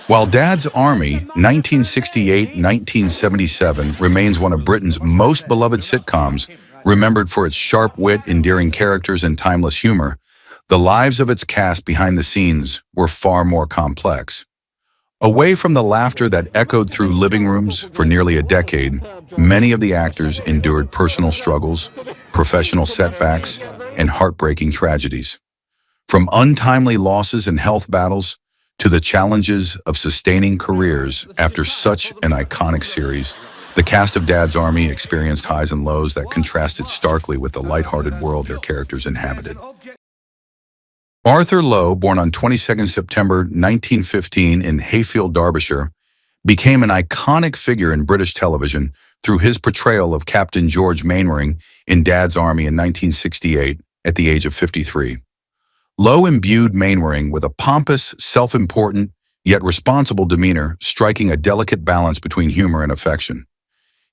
While Dad's Army, 1968-1977, remains one of Britain's most beloved sitcoms, remembered for its sharp wit, endearing characters, and timeless humor, the lives of its cast behind the scenes were far more complex. Away from the laughter that echoed through living rooms for nearly a decade, many of the actors endured personal struggles, professional setbacks, and heartbreaking tragedies. From untimely losses and health battles to the challenges of sustaining careers after such an iconic series, the cast of Dad's Army experienced highs and lows that contrasted starkly with the lighthearted world their characters inhabited. Arthur Lowe, born on 22 September 1915 in Hayfield, Derbyshire, became an iconic figure in British television through his portrayal of Captain George Mainwaring in Dad's Army in 1968 at the age of 53. Lowe imbued Mainwaring with a pompous, self-important, yet responsible demeanor, striking a delicate balance between humor and affection.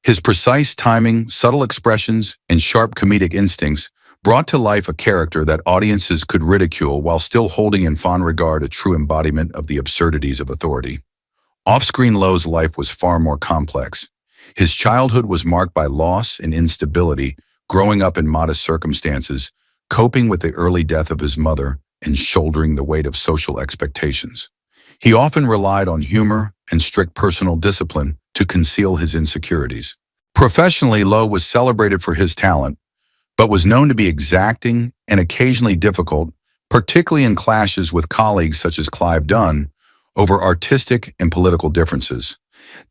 His precise timing, subtle expressions, and sharp comedic instincts brought to life a character that audiences could ridicule while still holding in fond regard a true embodiment of the absurdities of authority. Off-screen, Lowe's life was far more complex. His childhood was marked by loss and instability, growing up in modest circumstances, coping with the early death of his mother, and shouldering the weight of social expectations. He often relied on humor and strict personal discipline to conceal his insecurities. Professionally, Lowe was celebrated for his talent, but was known to be exacting and occasionally difficult, particularly in clashes with colleagues such as Clive Dunn over artistic and political differences.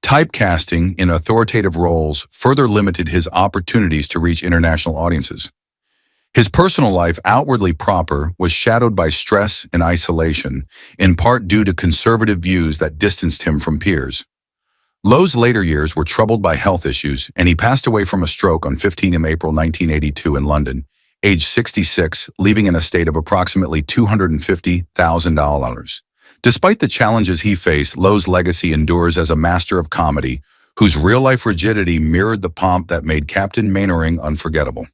Typecasting in authoritative roles further limited his opportunities to reach international audiences. His personal life, outwardly proper, was shadowed by stress and isolation, in part due to conservative views that distanced him from peers. Lowe's later years were troubled by health issues, and he passed away from a stroke on 15 April 1982 in London, aged 66, leaving an estate of approximately $250,000. Despite the challenges he faced, Lowe's legacy endures as a master of comedy, whose real-life rigidity mirrored the pomp that made Captain Mainwaring unforgettable.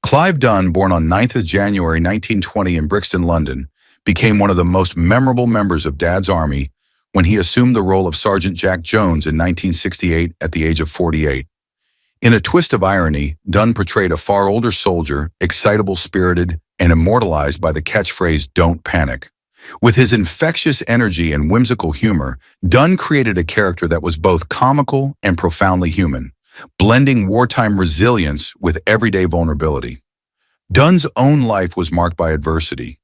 Clive Dunn, born on 9th January 1920 in Brixton, London, became one of the most memorable members of Dad's Army when he assumed the role of Sergeant Jack Jones in 1968 at the age of 48. In a twist of irony, Dunn portrayed a far older soldier, excitable, spirited, and immortalized by the catchphrase, "Don't panic." With his infectious energy and whimsical humor, Dunn created a character that was both comical and profoundly human, blending wartime resilience with everyday vulnerability. Dunn's own life was marked by adversity.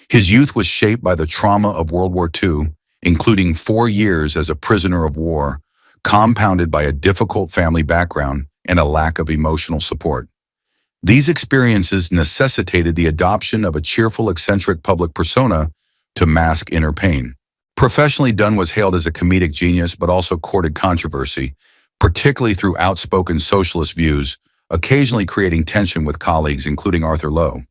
His youth was shaped by the trauma of World War II, including 4 years as a prisoner of war, compounded by a difficult family background and a lack of emotional support. These experiences necessitated the adoption of a cheerful, eccentric public persona to mask inner pain. Professionally, Dunn was hailed as a comedic genius, but also courted controversy, particularly through outspoken socialist views, occasionally creating tension with colleagues, including Arthur Lowe.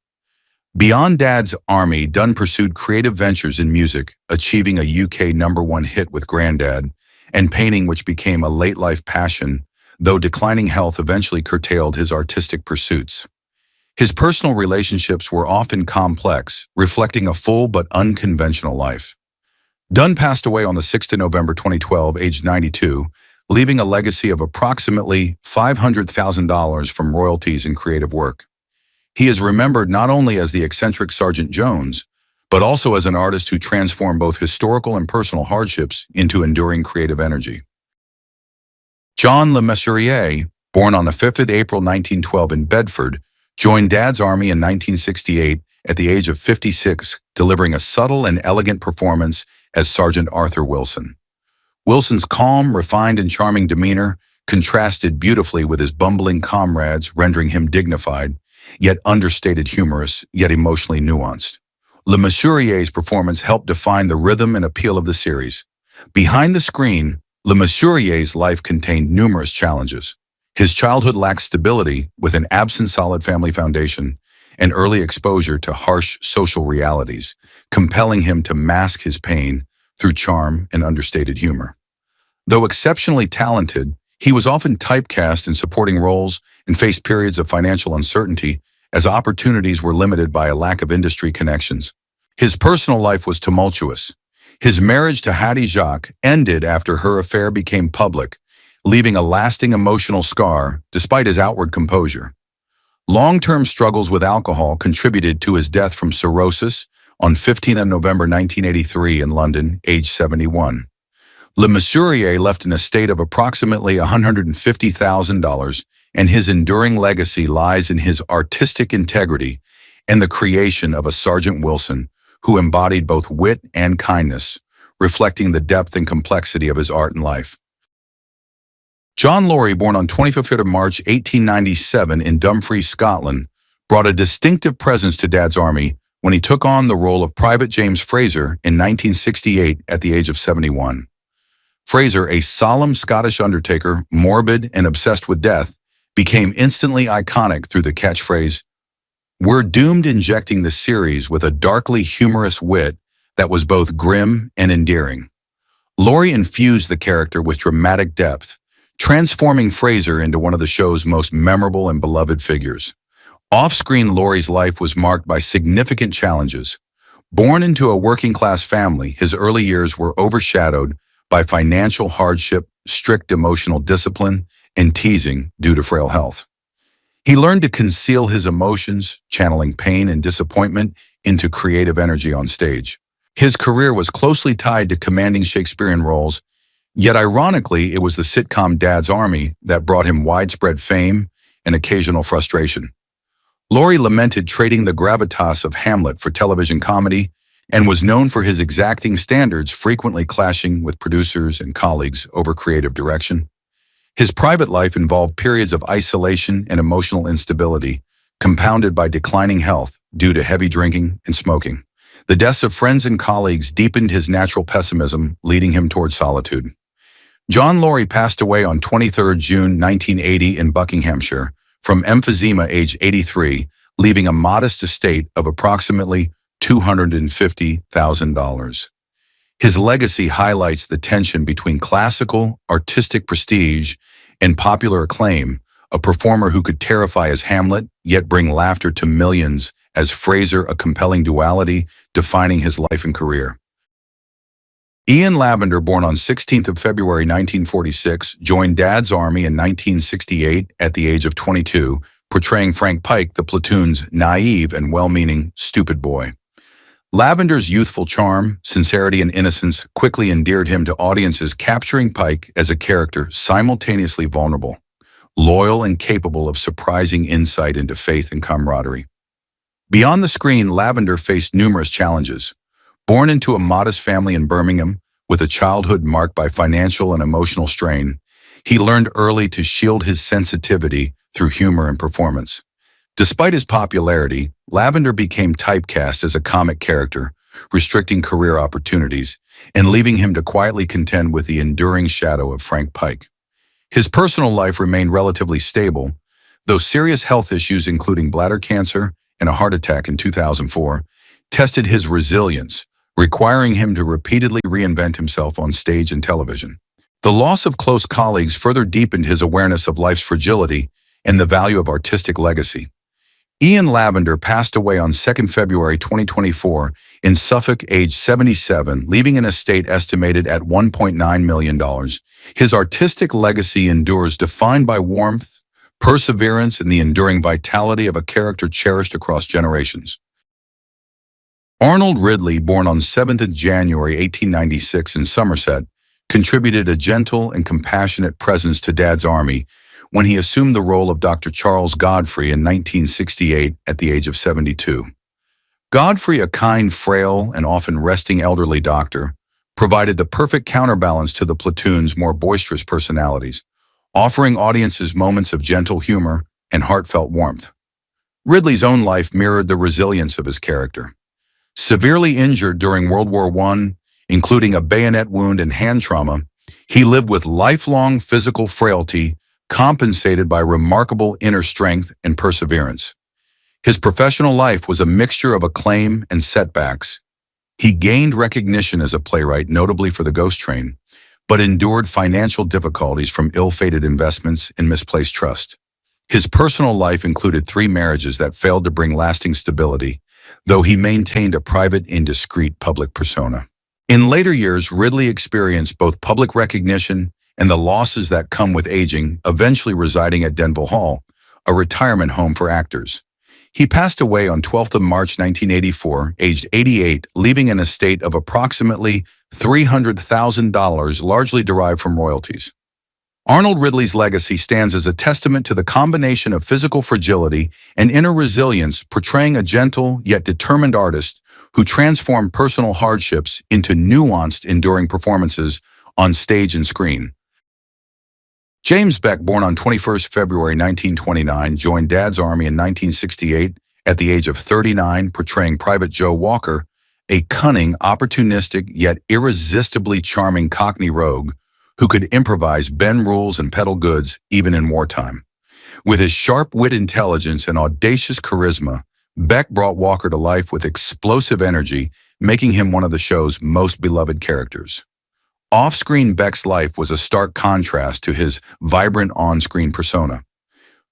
Beyond Dad's Army, Dunn pursued creative ventures in music, achieving a UK #1 hit with Grandad, and painting, which became a late-life passion, though declining health eventually curtailed his artistic pursuits. His personal relationships were often complex, reflecting a full but unconventional life. Dunn passed away on the 6th of November 2012, aged 92, leaving a legacy of approximately $500,000 from royalties and creative work. He is remembered not only as the eccentric Sergeant Jones, but also as an artist who transformed both historical and personal hardships into enduring creative energy. John Le Mesurier, born on the 5th of April 1912 in Bedford, joined Dad's Army in 1968 at the age of 56, delivering a subtle and elegant performance as Sergeant Arthur Wilson. Wilson's calm, refined, and charming demeanor contrasted beautifully with his bumbling comrades, rendering him dignified, yet understated, humorous, yet emotionally nuanced. Le Mesurier's performance helped define the rhythm and appeal of the series. Behind the screen, Le Mesurier's life contained numerous challenges. His childhood lacked stability, with an absent solid family foundation and early exposure to harsh social realities, compelling him to mask his pain through charm and understated humor. Though exceptionally talented, he was often typecast in supporting roles and faced periods of financial uncertainty as opportunities were limited by a lack of industry connections. His personal life was tumultuous. His marriage to Hattie Jacques ended after her affair became public, leaving a lasting emotional scar despite his outward composure. Long-term struggles with alcohol contributed to his death from cirrhosis on 15th of November 1983 in London, aged 71. Le Mesurier left an estate of approximately $150,000, and his enduring legacy lies in his artistic integrity and the creation of a Sergeant Wilson who embodied both wit and kindness, reflecting the depth and complexity of his art and life. John Laurie, born on 25th of March 1897 in Dumfries, Scotland, brought a distinctive presence to Dad's Army when he took on the role of Private James Fraser in 1968 at the age of 71. Fraser, a solemn Scottish undertaker, morbid and obsessed with death, became instantly iconic through the catchphrase, "We're doomed," injecting the series with a darkly humorous wit that was both grim and endearing. Laurie infused the character with dramatic depth, transforming Fraser into one of the show's most memorable and beloved figures. Off-screen, Laurie's life was marked by significant challenges. Born into a working-class family, his early years were overshadowed by financial hardship, strict emotional discipline, and teasing due to frail health. He learned to conceal his emotions, channeling pain and disappointment into creative energy on stage. His career was closely tied to commanding Shakespearean roles, yet ironically, it was the sitcom Dad's Army that brought him widespread fame and occasional frustration. Laurie lamented trading the gravitas of Hamlet for television comedy and was known for his exacting standards, frequently clashing with producers and colleagues over creative direction. His private life involved periods of isolation and emotional instability, compounded by declining health due to heavy drinking and smoking. The deaths of friends and colleagues deepened his natural pessimism, leading him toward solitude. John Laurie passed away on 23 June 1980 in Buckinghamshire from emphysema, age 83, leaving a modest estate of approximately $250,000. His legacy highlights the tension between classical, artistic prestige and popular acclaim, a performer who could terrify as Hamlet, yet bring laughter to millions as Fraser, a compelling duality defining his life and career. Ian Lavender, born on 16th of February 1946, joined Dad's Army in 1968 at the age of 22, portraying Frank Pike, the platoon's naive and well-meaning stupid boy. Lavender's youthful charm, sincerity, and innocence quickly endeared him to audiences, capturing Pike as a character simultaneously vulnerable, loyal, and capable of surprising insight into faith and camaraderie. Beyond the screen, Lavender faced numerous challenges. Born into a modest family in Birmingham, with a childhood marked by financial and emotional strain, he learned early to shield his sensitivity through humor and performance. Despite his popularity, Lavender became typecast as a comic character, restricting career opportunities and leaving him to quietly contend with the enduring shadow of Frank Pike. His personal life remained relatively stable, though serious health issues, including bladder cancer and a heart attack in 2004, tested his resilience, requiring him to repeatedly reinvent himself on stage and television. The loss of close colleagues further deepened his awareness of life's fragility and the value of artistic legacy. Ian Lavender passed away on 2nd February 2024 in Suffolk, aged 77, leaving an estate estimated at $1.9 million. His artistic legacy endures, defined by warmth, perseverance, and the enduring vitality of a character cherished across generations. Arnold Ridley, born on 7th of January 1896 in Somerset, contributed a gentle and compassionate presence to Dad's Army when he assumed the role of Dr. Charles Godfrey in 1968 at the age of 72. Godfrey, a kind, frail, and often resting elderly doctor, provided the perfect counterbalance to the platoon's more boisterous personalities, offering audiences moments of gentle humor and heartfelt warmth. Ridley's own life mirrored the resilience of his character. Severely injured during World War I, including a bayonet wound and hand trauma, he lived with lifelong physical frailty, compensated by remarkable inner strength and perseverance. His professional life was a mixture of acclaim and setbacks. He gained recognition as a playwright, notably for The Ghost Train, but endured financial difficulties from ill-fated investments and misplaced trust. His personal life included 3 marriages that failed to bring lasting stability, though he maintained a private and discreet public persona. In later years, Ridley experienced both public recognition and the losses that come with aging, eventually residing at Denville Hall, a retirement home for actors. He passed away on 12th of March 1984, aged 88, leaving an estate of approximately $300,000, largely derived from royalties. Arnold Ridley's legacy stands as a testament to the combination of physical fragility and inner resilience, portraying a gentle yet determined artist who transformed personal hardships into nuanced, enduring performances on stage and screen. James Beck, born on 21 February 1929, joined Dad's Army in 1968 at the age of 39, portraying Private Joe Walker, a cunning, opportunistic, yet irresistibly charming Cockney rogue who could improvise, bend rules, and peddle goods even in wartime. With his sharp-wit intelligence and audacious charisma, Beck brought Walker to life with explosive energy, making him one of the show's most beloved characters. Off-screen, Beck's life was a stark contrast to his vibrant on-screen persona.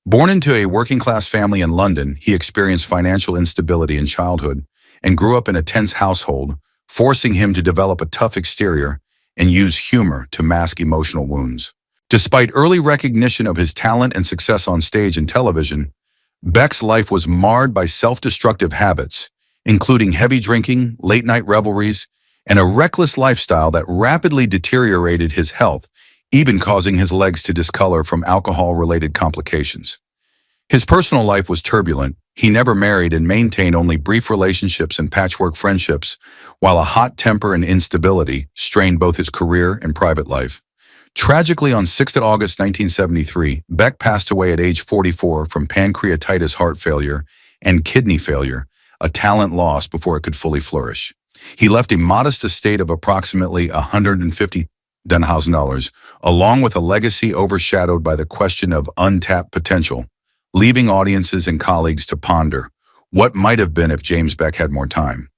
Born into a working-class family in London, he experienced financial instability in childhood and grew up in a tense household, forcing him to develop a tough exterior and use humor to mask emotional wounds. Despite early recognition of his talent and success on stage and television, Beck's life was marred by self-destructive habits, including heavy drinking, late-night revelries, and a reckless lifestyle that rapidly deteriorated his health, even causing his legs to discolor from alcohol-related complications. His personal life was turbulent. He never married and maintained only brief relationships and patchwork friendships, while a hot temper and instability strained both his career and private life. Tragically, on 6th of August 1973, Beck passed away at age 44 from pancreatitis, heart failure, and kidney failure, a talent lost before it could fully flourish. He left a modest estate of approximately $150,000, along with a legacy overshadowed by the question of untapped potential, leaving audiences and colleagues to ponder what might have been if James Beck had more time.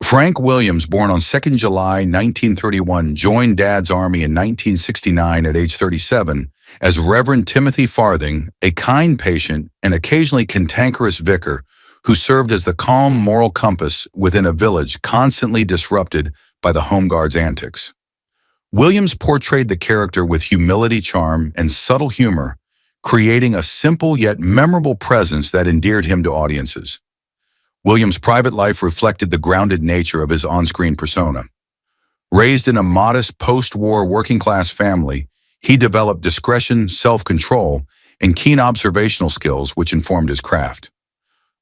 Frank Williams, born on 2nd July 1931, joined Dad's Army in 1969 at age 37 as Reverend Timothy Farthing, a kind patient and occasionally cantankerous vicar who served as the calm moral compass within a village constantly disrupted by the Home Guard's antics. Williams portrayed the character with humility, charm, and subtle humor, creating a simple yet memorable presence that endeared him to audiences. Williams' private life reflected the grounded nature of his on-screen persona. Raised in a modest post-war working-class family, he developed discretion, self-control, and keen observational skills which informed his craft.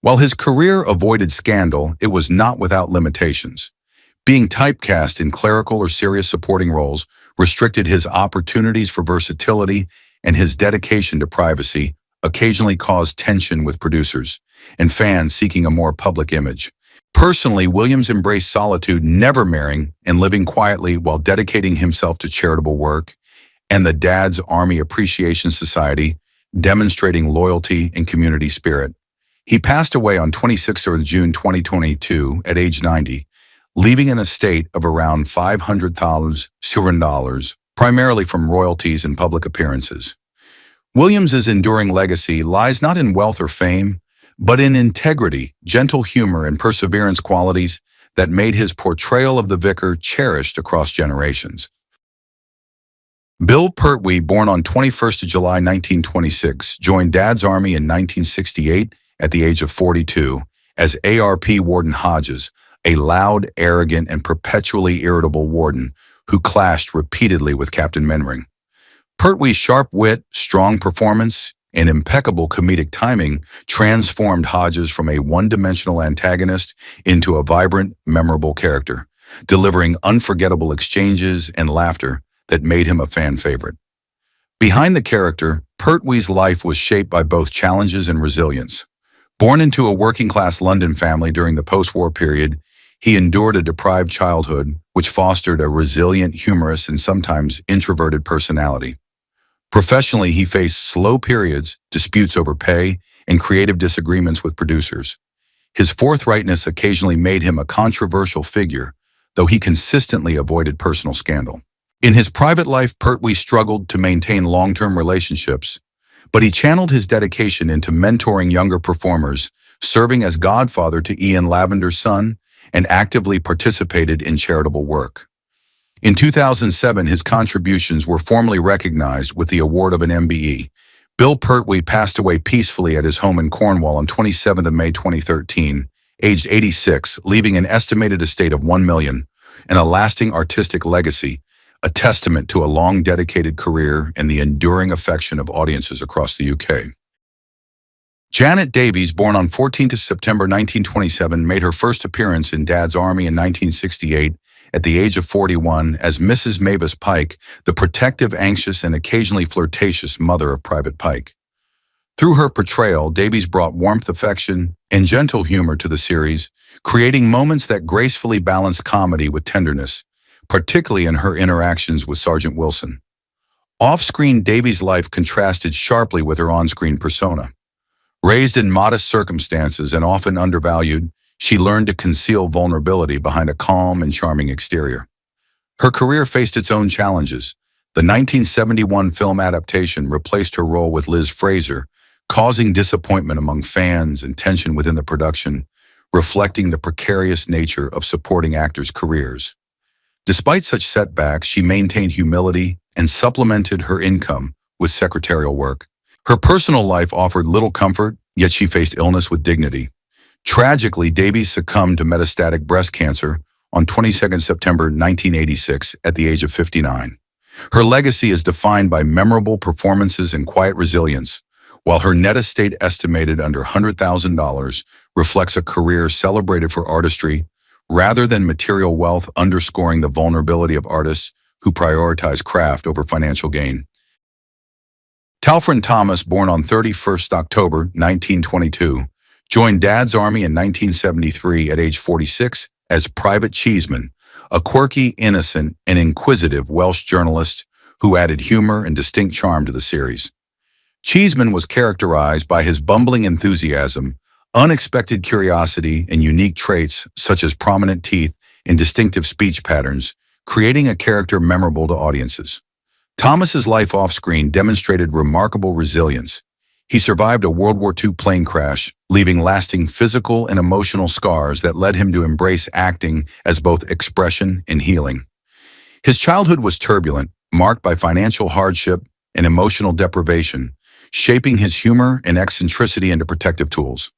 While his career avoided scandal, it was not without limitations. Being typecast in clerical or serious supporting roles restricted his opportunities for versatility, and his dedication to privacy occasionally caused tension with producers and fans seeking a more public image. Personally, Williams embraced solitude, never marrying and living quietly while dedicating himself to charitable work and the Dad's Army Appreciation Society, demonstrating loyalty and community spirit. He passed away on 26th of June 2022 at age 90, leaving an estate of around $500,000, primarily from royalties and public appearances. Williams's enduring legacy lies not in wealth or fame, but in integrity, gentle humor, and perseverance, qualities that made his portrayal of the vicar cherished across generations. Bill Pertwee, born on 21st of July 1926, joined Dad's Army in 1968 at the age of 42 as ARP Warden Hodges, a loud, arrogant, and perpetually irritable warden who clashed repeatedly with Captain Mainwaring. Pertwee's sharp wit, strong performance, and impeccable comedic timing transformed Hodges from a one-dimensional antagonist into a vibrant, memorable character, delivering unforgettable exchanges and laughter that made him a fan favorite. Behind the character, Pertwee's life was shaped by both challenges and resilience. Born into a working-class London family during the post-war period, he endured a deprived childhood, which fostered a resilient, humorous, and sometimes introverted personality. Professionally, he faced slow periods, disputes over pay, and creative disagreements with producers. His forthrightness occasionally made him a controversial figure, though he consistently avoided personal scandal. In his private life, Pertwee struggled to maintain long-term relationships, but he channeled his dedication into mentoring younger performers, serving as godfather to Lavenders' son, and actively participated in charitable work. In 2007, his contributions were formally recognized with the award of an MBE. Bill Pertwee passed away peacefully at his home in Cornwall on 27th of May 2013, aged 86, leaving an estimated estate of $1 million and a lasting artistic legacy, a testament to a long dedicated career and the enduring affection of audiences across the UK. Janet Davies, born on 14th of September 1927, made her first appearance in Dad's Army in 1968 at the age of 41 as Mrs. Mavis Pike, the protective, anxious, and occasionally flirtatious mother of Private Pike. Through her portrayal, Davies brought warmth, affection, and gentle humor to the series, creating moments that gracefully balanced comedy with tenderness, particularly in her interactions with Sergeant Wilson. Off-screen, Davies' life contrasted sharply with her on-screen persona. Raised in modest circumstances and often undervalued, she learned to conceal vulnerability behind a calm and charming exterior. Her career faced its own challenges. The 1971 film adaptation replaced her role with Liz Fraser, causing disappointment among fans and tension within the production, reflecting the precarious nature of supporting actors' careers. Despite such setbacks, she maintained humility and supplemented her income with secretarial work. Her personal life offered little comfort, yet she faced illness with dignity. Tragically, Davies succumbed to metastatic breast cancer on 22nd September 1986 at the age of 59. Her legacy is defined by memorable performances and quiet resilience, while her net estate, estimated under $100,000, reflects a career celebrated for artistry rather than material wealth, underscoring the vulnerability of artists who prioritize craft over financial gain. Talfryn Thomas, born on 31st October 1922, joined Dad's Army in 1973 at age 46 as Private Cheeseman, a quirky, innocent, and inquisitive Welsh journalist who added humor and distinct charm to the series. Cheeseman was characterized by his bumbling enthusiasm, unexpected curiosity, and unique traits such as prominent teeth and distinctive speech patterns, creating a character memorable to audiences. Thomas's life off-screen demonstrated remarkable resilience. He survived a World War II plane crash, leaving lasting physical and emotional scars that led him to embrace acting as both expression and healing. His childhood was turbulent, marked by financial hardship and emotional deprivation, shaping his humor and eccentricity into protective tools.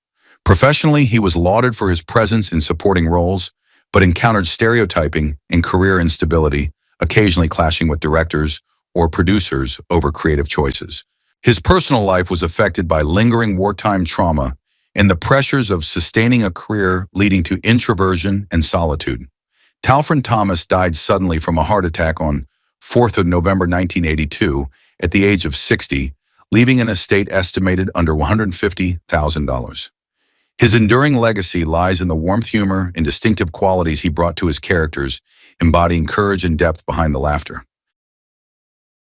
Professionally, he was lauded for his presence in supporting roles, but encountered stereotyping and career instability, occasionally clashing with directors or producers over creative choices. His personal life was affected by lingering wartime trauma and the pressures of sustaining a career, leading to introversion and solitude. Talfryn Thomas died suddenly from a heart attack on 4th of November 1982 at the age of 60, leaving an estate estimated under $150,000. His enduring legacy lies in the warmth, humor, and distinctive qualities he brought to his characters, embodying courage and depth behind the laughter.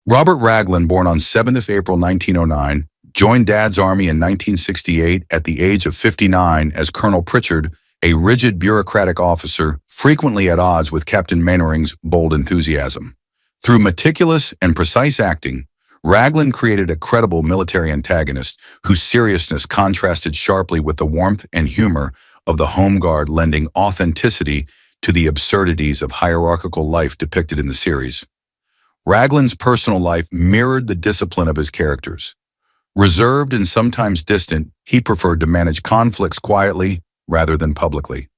Robert Raglan, born on 7th of April 1909, joined Dad's Army in 1968 at the age of 59 as Colonel Pritchard, a rigid bureaucratic officer frequently at odds with Captain Mainwaring's bold enthusiasm. Through meticulous and precise acting, Raglan created a credible military antagonist whose seriousness contrasted sharply with the warmth and humor of the Home Guard, lending authenticity to the absurdities of hierarchical life depicted in the series. Raglan's personal life mirrored the discipline of his characters. Reserved and sometimes distant, he preferred to manage conflicts quietly rather than publicly.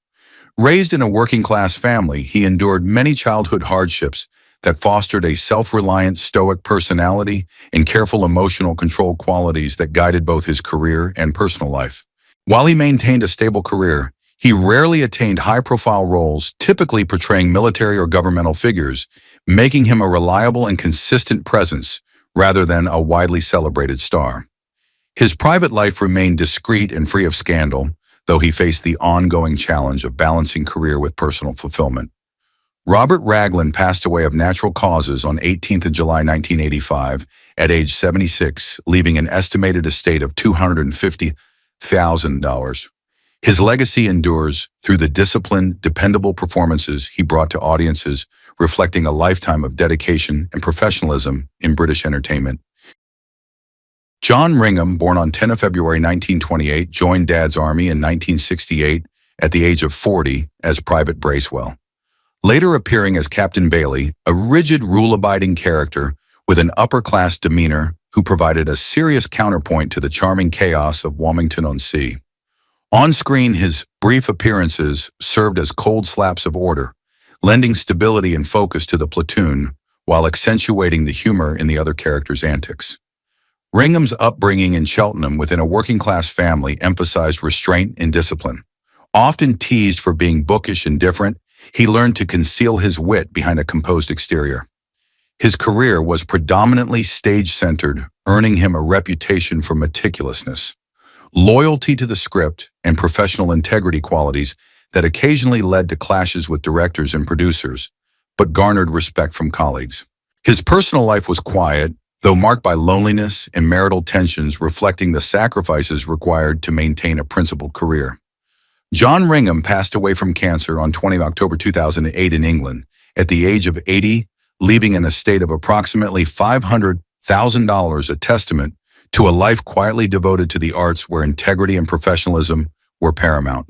Raised in a working-class family, he endured many childhood hardships that fostered a self-reliant, stoic personality and careful emotional control qualities that guided both his career and personal life. While he maintained a stable career, he rarely attained high-profile roles, typically portraying military or governmental figures, making him a reliable and consistent presence rather than a widely celebrated star. His private life remained discreet and free of scandal, though he faced the ongoing challenge of balancing career with personal fulfillment. Robert Raglan passed away of natural causes on 18th of July 1985 at age 76, leaving an estimated estate of $250,000. His legacy endures through the disciplined, dependable performances he brought to audiences, reflecting a lifetime of dedication and professionalism in British entertainment. John Ringham, born on 10 February 1928, joined Dad's Army in 1968 at the age of 40 as Private Bracewell, later appearing as Captain Bailey, a rigid, rule-abiding character with an upper-class demeanor who provided a serious counterpoint to the charming chaos of Wilmington-on-Sea. On screen, his brief appearances served as cold slaps of order, lending stability and focus to the platoon while accentuating the humor in the other characters' antics. Ringham's upbringing in Cheltenham within a working-class family emphasized restraint and discipline. Often teased for being bookish and different, he learned to conceal his wit behind a composed exterior. His career was predominantly stage-centered, earning him a reputation for meticulousness, loyalty to the script, and professional integrity qualities that occasionally led to clashes with directors and producers, but garnered respect from colleagues. His personal life was quiet, though marked by loneliness and marital tensions reflecting the sacrifices required to maintain a principled career. John Ringham passed away from cancer on 20 October 2008 in England at the age of 80, leaving an estate of approximately $500,000, a testament to a life quietly devoted to the arts where integrity and professionalism were paramount.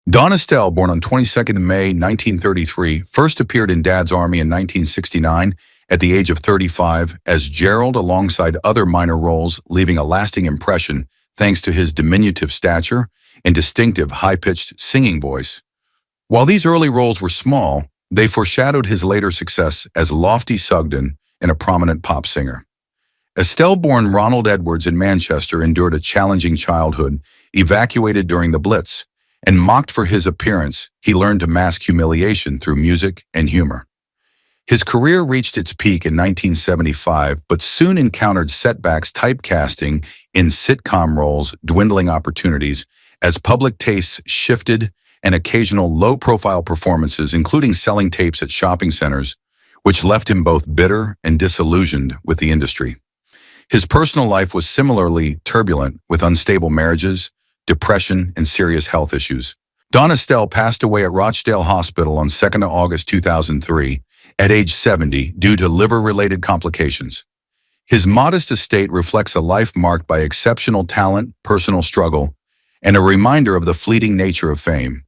Estelle, born on 22nd May 1933, first appeared in Dad's Army in 1969 at the age of 35 as Gerald alongside other minor roles, leaving a lasting impression thanks to his diminutive stature and distinctive high-pitched singing voice. While these early roles were small, they foreshadowed his later success as Lofty Sugden and a prominent pop singer. Estelle, born Ronald Edwards in Manchester, endured a challenging childhood, evacuated during the Blitz, and mocked for his appearance. He learned to mask humiliation through music and humor. His career reached its peak in 1975, but soon encountered setbacks, typecasting in sitcom roles, dwindling opportunities as public tastes shifted, and occasional low-profile performances, including selling tapes at shopping centers, which left him both bitter and disillusioned with the industry. His personal life was similarly turbulent, with unstable marriages, depression, and serious health issues. Estelle passed away at Rochdale Hospital on 2nd August 2003 at age 70 due to liver-related complications. His modest estate reflects a life marked by exceptional talent, personal struggle, and a reminder of the fleeting nature of fame.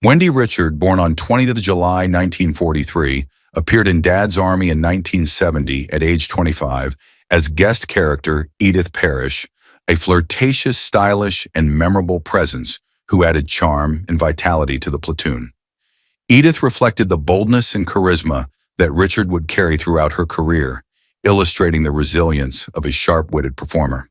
Wendy Richard, born on 20th July 1943, appeared in Dad's Army in 1970 at age 25 as guest character Edith Parrish, a flirtatious, stylish, and memorable presence who added charm and vitality to the platoon. Edith reflected the boldness and charisma that Richard would carry throughout her career, illustrating the resilience of a sharp-witted performer.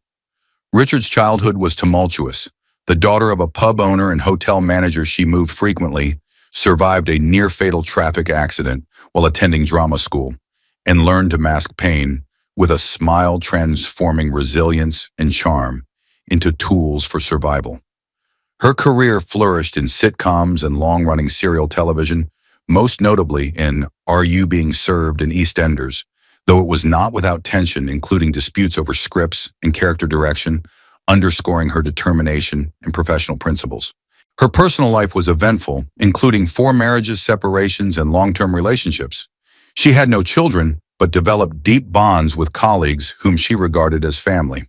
Richard's childhood was tumultuous. The daughter of a pub owner and hotel manager, she moved frequently, survived a near-fatal traffic accident while attending drama school, and learned to mask pain with a smile, transforming resilience and charm into tools for survival. Her career flourished in sitcoms and long-running serial television, most notably in Are You Being Served and EastEnders, though it was not without tension, including disputes over scripts and character direction, underscoring her determination and professional principles. Her personal life was eventful, including 4 marriages, separations, and long-term relationships. She had no children, but developed deep bonds with colleagues whom she regarded as family.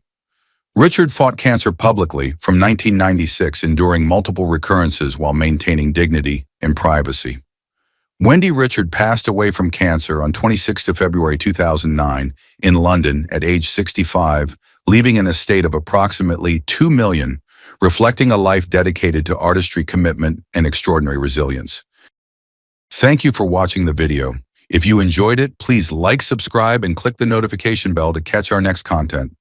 Richard fought cancer publicly from 1996, enduring multiple recurrences while maintaining dignity and privacy. Wendy Richard passed away from cancer on 26 February 2009 in London at age 65, leaving an estate of approximately $2 million, reflecting a life dedicated to artistry, commitment, and extraordinary resilience. Thank you for watching the video. If you enjoyed it, please like, subscribe, and click the notification bell to catch our next content.